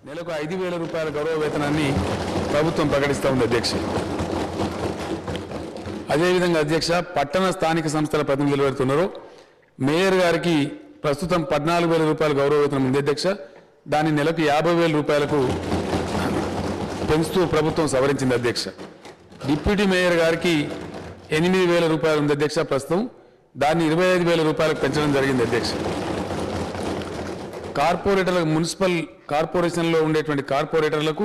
నెలకు 5,000 రూపాయల గౌరవ వేతనాన్ని ప్రభుత్వం ప్రకటిస్తూ ఉంది అధ్యక్ష. అదేవిధంగా అధ్యక్ష, పట్టణ స్థానిక సంస్థల ప్రతినిధులు ఎవరుతున్నారో మేయర్ గారికి ప్రస్తుతం 14,000 రూపాయల గౌరవ వేతనం ఉంది అధ్యక్ష. దాన్ని నెలకు 50,000 రూపాయలకు పెంచుతూ ప్రభుత్వం సవరించింది అధ్యక్ష. డిప్యూటీ మేయర్ గారికి 8,000 రూపాయలు ఉంది అధ్యక్ష ప్రస్తుతం. దాన్ని 25,000 రూపాయలకు పెంచడం జరిగింది అధ్యక్ష. కార్పొరేటర్లకు, మున్సిపల్ కార్పొరేషన్లో ఉండేటువంటి కార్పొరేటర్లకు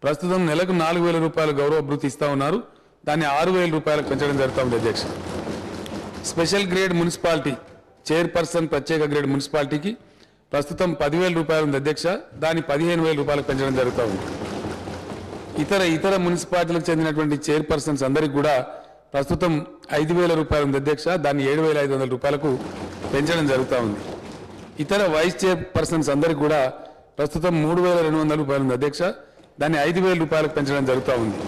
ప్రస్తుతం నెలకు 4,000 రూపాయల గౌరవ భృతి ఇస్తూ ఉన్నారు. దాన్ని 6,000 రూపాయలకు పెంచడం జరుగుతూ ఉంది అధ్యక్ష. స్పెషల్ గ్రేడ్ మున్సిపాలిటీ చైర్పర్సన్ ప్రత్యేక గ్రేడ్ మున్సిపాలిటీకి ప్రస్తుతం 10,000 రూపాయలు ఉంది అధ్యక్ష. దాన్ని 15,000 రూపాయలకు పెంచడం జరుగుతూ ఉంది. ఇతర మున్సిపాలిటీలకు చెందినటువంటి చైర్పర్సన్స్ అందరికీ కూడా ప్రస్తుతం 5,000 రూపాయలు ఉంది అధ్యక్ష. దాన్ని 7,500 రూపాయలకు పెంచడం జరుగుతూ ఉంది. ఇతర వైస్ చైర్పర్సన్స్ అందరికీ కూడా ప్రస్తుతం 3,200 రూపాయలు ఉంది అధ్యక్ష. దాన్ని 5,000 రూపాయలకు పెంచడం జరుగుతూ ఉంది.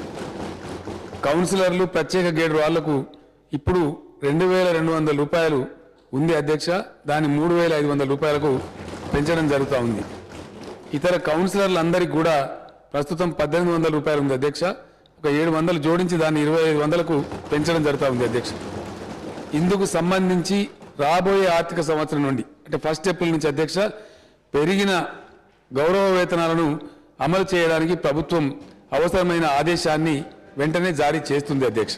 కౌన్సిలర్లు ప్రత్యేక గ్రేడ్ వాళ్లకు ఇప్పుడు 2,200 రూపాయలు ఉంది అధ్యక్ష. దాన్ని 3,500 రూపాయలకు పెంచడం జరుగుతూ ఉంది. ఇతర కౌన్సిలర్లందరికీ కూడా ప్రస్తుతం 1,800 రూపాయలు ఉంది అధ్యక్ష. ఒక 700 జోడించి దాన్ని 2,500కు పెంచడం జరుగుతూ ఉంది అధ్యక్ష. ఇందుకు సంబంధించి రాబోయే ఆర్థిక సంవత్సరం నుండి అంటే 1 ఏప్రిల్ నుంచి అధ్యక్ష పెరిగిన గౌరవ వేతనాలను అమలు చేయడానికి ప్రభుత్వం అవసరమైన ఆదేశాన్ని వెంటనే జారీ చేస్తుంది అధ్యక్ష.